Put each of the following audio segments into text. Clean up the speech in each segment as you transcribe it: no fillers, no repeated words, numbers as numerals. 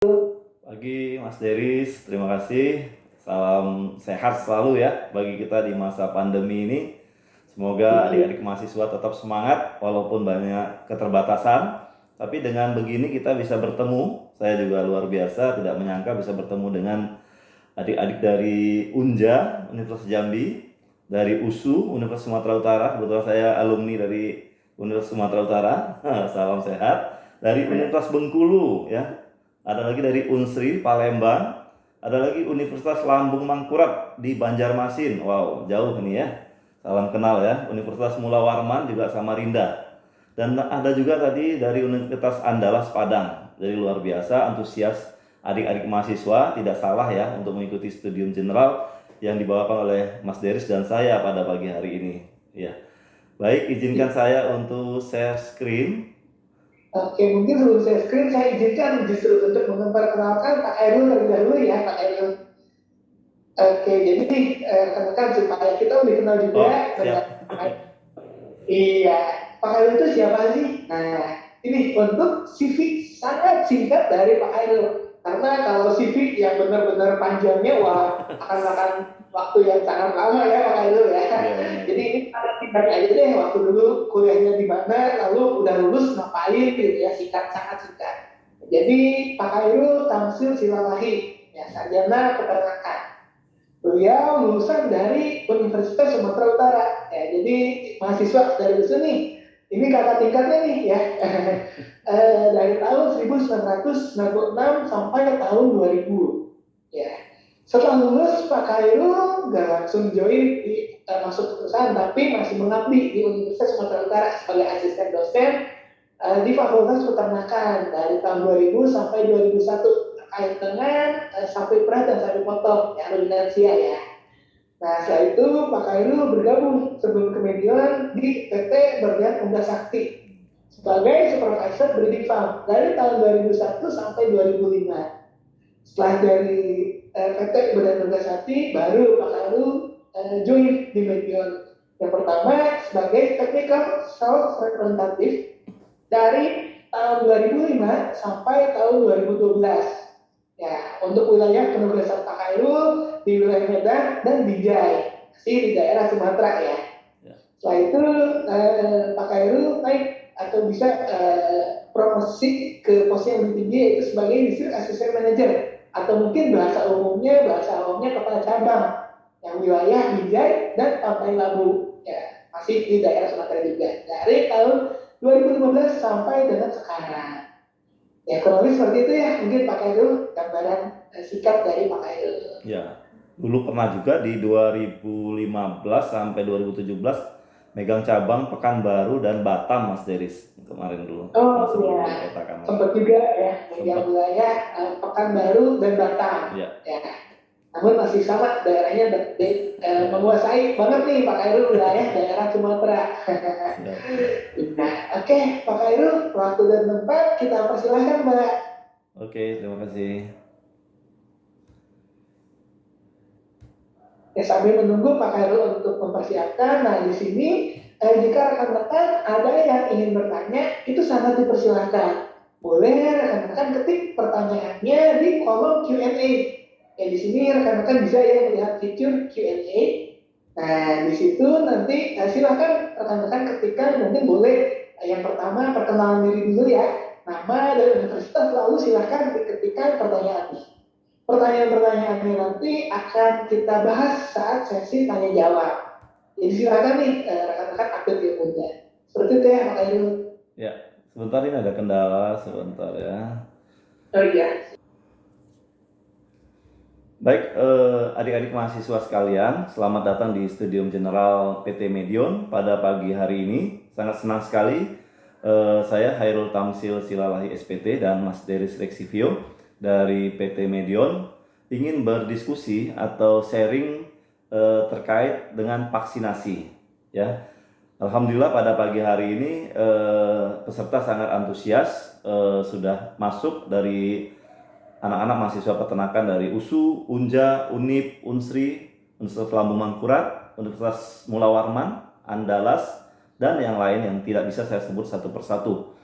Pagi Mas Deris, terima kasih. Salam sehat selalu ya bagi kita di masa pandemi ini. Semoga adik-adik mahasiswa tetap semangat walaupun banyak keterbatasan. Tapi dengan begini kita bisa bertemu. Saya juga luar biasa tidak menyangka bisa bertemu dengan adik-adik dari UNJA, Universitas Jambi, dari USU, Universitas Sumatera Utara. Kebetulan saya alumni dari Universitas Sumatera Utara. Salam sehat. Dari Universitas Bengkulu ya. Ada lagi dari Unsri Palembang, ada lagi Universitas Lambung Mangkurat di Banjarmasin. Wow, jauh ini ya. Salam kenal ya. Universitas Mula Warman juga Samarinda. Dan ada juga tadi dari Universitas Andalas Padang. Jadi luar biasa antusias adik-adik mahasiswa, tidak salah ya untuk mengikuti studium general yang dibawakan oleh Mas Deris dan saya pada pagi hari ini. Ya. Baik, izinkan saya untuk share screen. Oke, mungkin sebelum saya screen, saya izinkan justru untuk memperkenalkan Pak Khairul terlebih dahulu ya, Pak Khairul. Oke, jadi rekan-rekan supaya kita lebih kenal juga Oh, dengan siap. Pak Khairul. Iya, Pak Khairul itu siapa sih? Nah, ini untuk CV sangat singkat dari Pak Khairul. Karena kalau CV yang benar-benar panjangnya, wah akan makan waktu yang sangat lama ya Pak Khairul ya. Iya benar. Jadi ini sangat singkat aja deh, waktu dulu kuliahnya di mana, lalu udah lulus ngapain gitu ya, singkat, sangat singkat. Jadi Pak Khairul Tamsil Silalahi, ya sarjana peternakan. Beliau lulusan dari Universitas Sumatera Utara. Ya, jadi mahasiswa dari sini. Ini kakak tingkatnya nih ya. Dari tahun 1996 sampai tahun 2000. Ya. Setelah lulus Pak Khairul nggak langsung join masuk perusahaan, tapi masih mengabdi di Universitas Sumatera Utara sebagai asisten dosen di Fakultas Peternakan dari tahun 2000 sampai 2001 terkait dengan sapi perah dan sapi potong yang ruminansia ya. Nah setelah itu Pak Khairul bergabung sebelum kemudian di PT Berlian Unggas Sakti sebagai supervisor breeding farm dari tahun 2001 sampai 2005. Setelah dari PT Berlian Unggas Sakti baru Pak Khairul join di Medion. Yang pertama sebagai technical sales representative dari tahun 2005 sampai tahun 2012. Ya, untuk wilayah penugasan Pak Khairul di wilayah Medan dan Binjai, masih di daerah Sumatera ya. Ya. Setelah itu Pak Khairul naik atau bisa promosi ke posisi yang lebih tinggi yaitu sebagai district assistant manager atau mungkin bahasa umumnya kepala cabang yang wilayah Binjai dan Pantai Labu ya, masih di daerah Sumatera juga dari tahun 2015 sampai dengan sekarang. Ya kurang lebih seperti itu ya, mungkin Pak Khairul gambaran sikap dari Pak Khairul. Ya, dulu pernah juga di 2015 sampai 2017 megang cabang Pekanbaru dan Batam Mas Deris kemarin dulu Oh sebelum ya, dipetakan lagi. sempat juga ya megang Sempat, wilayah Pekanbaru dan Batam. ya. Ya, namun masih sama daerahnya Ya, menguasai banget nih Pak Khairul wilayah daerah Sumatera. siap, siap. Nah, oke Pak Khairul, waktu dan tempat kita persilahkan Mbak. Oke, terima kasih. Ya, sambil menunggu Pak Khairul untuk mempersiapkan, nah di sini jika rekan-rekan ada yang ingin bertanya, itu sangat dipersilahkan. Boleh rekan-rekan ketik pertanyaannya di kolom Q&A. Ya, di sini rekan-rekan bisa ya melihat fitur Q&A. Nah, di situ nanti silakan rekan-rekan ketikkan, mungkin boleh yang pertama perkenalan diri dulu ya, nama dan universitas, lalu silakan diketikkan pertanyaannya. Pertanyaan-pertanyaannya nanti akan kita bahas saat sesi tanya jawab. Jadi silakan nih rekan-rekan update ilmunya. Seperti itu ya Pak Ayu. Ya, sebentar ini ada kendala sebentar ya. Oh iya. Baik, adik-adik mahasiswa sekalian, selamat datang di Studium General PT Medion pada pagi hari ini. Sangat senang sekali saya Hairul Tamsil Silalahi SPT dan Mas Deris Rexivio dari PT Medion ingin berdiskusi atau sharing terkait dengan vaksinasi. Ya, Alhamdulillah pada pagi hari ini peserta sangat antusias sudah masuk dari anak-anak mahasiswa peternakan dari USU, UNJA, UNIP, UNSRI, Universitas Lambung Mangkurat, Universitas Mula Warman, Andalas, dan yang lain yang tidak bisa saya sebut satu persatu.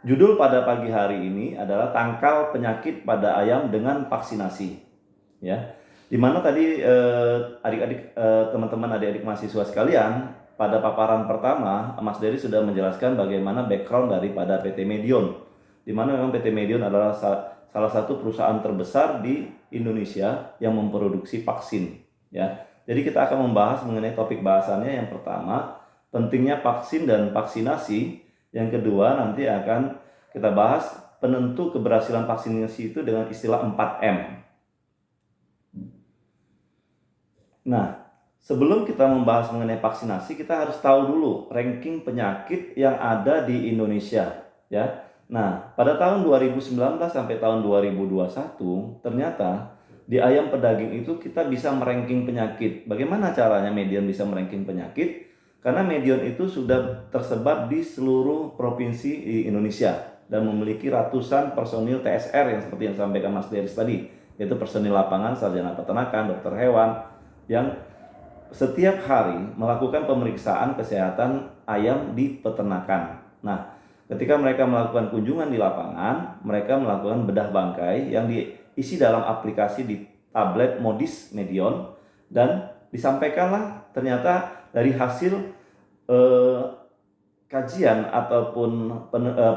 Judul pada pagi hari ini adalah tangkal penyakit pada ayam dengan vaksinasi. Ya, dimana tadi teman-teman adik-adik mahasiswa sekalian, pada paparan pertama Mas Dery sudah menjelaskan bagaimana background daripada PT Medion, dimana memang PT Medion adalah salah satu perusahaan terbesar di Indonesia yang memproduksi vaksin. Ya, jadi kita akan membahas mengenai topik bahasannya. Yang pertama, pentingnya vaksin dan vaksinasi. Yang kedua, nanti akan kita bahas penentu keberhasilan vaksinasi itu dengan istilah 4M. Nah, sebelum kita membahas mengenai vaksinasi, kita harus tahu dulu ranking penyakit yang ada di Indonesia, ya. Nah, pada tahun 2019 sampai tahun 2021, ternyata di ayam pedaging itu kita bisa meranking penyakit. Bagaimana caranya Medion bisa meranking penyakit? Karena Medion itu sudah tersebar di seluruh provinsi di Indonesia dan memiliki ratusan personil TSR yang seperti yang disampaikan Mas Deris tadi, yaitu personil lapangan, sarjana peternakan, dokter hewan, yang setiap hari melakukan pemeriksaan kesehatan ayam di peternakan. Nah, ketika mereka melakukan kunjungan di lapangan, mereka melakukan bedah bangkai yang diisi dalam aplikasi di tablet Modis Medion, dan disampaikanlah ternyata dari hasil kajian ataupun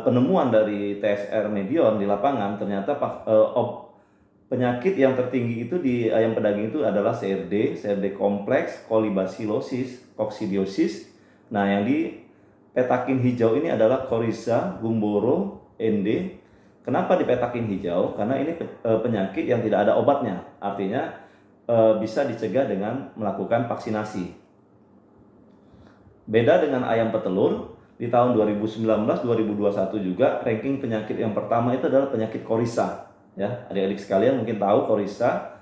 penemuan dari TSR Medion di lapangan, ternyata penyakit yang tertinggi itu di ayam pedaging itu adalah CRD kompleks, kolibasilosis, koksidiosis. Nah, yang di petakin hijau ini adalah Coryza, Gumboro, ND. Kenapa dipetakin hijau? Karena ini penyakit yang tidak ada obatnya, artinya bisa dicegah dengan melakukan vaksinasi. Beda dengan ayam petelur, di tahun 2019-2021 juga ranking penyakit yang pertama itu adalah penyakit Coryza. Ya, adik-adik sekalian mungkin tahu Coryza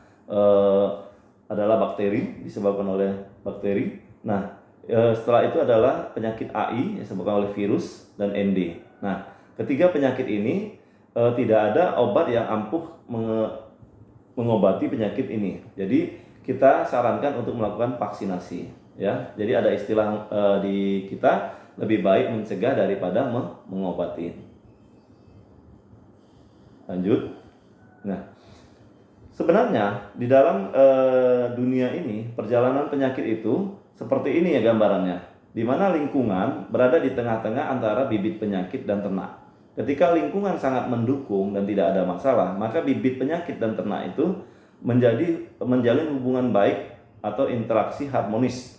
adalah bakteri, disebabkan oleh bakteri. Nah, setelah itu adalah penyakit AI yang disebabkan oleh virus, dan ND. Nah, ketiga penyakit ini tidak ada obat yang ampuh mengobati penyakit ini. Jadi kita sarankan untuk melakukan vaksinasi. Ya, jadi ada istilah di kita, lebih baik mencegah daripada mengobati. Lanjut. Nah, sebenarnya di dalam dunia ini perjalanan penyakit itu seperti ini ya gambarannya, di mana lingkungan berada di tengah-tengah antara bibit penyakit dan ternak. Ketika lingkungan sangat mendukung dan tidak ada masalah, maka bibit penyakit dan ternak itu menjalin hubungan baik atau interaksi harmonis.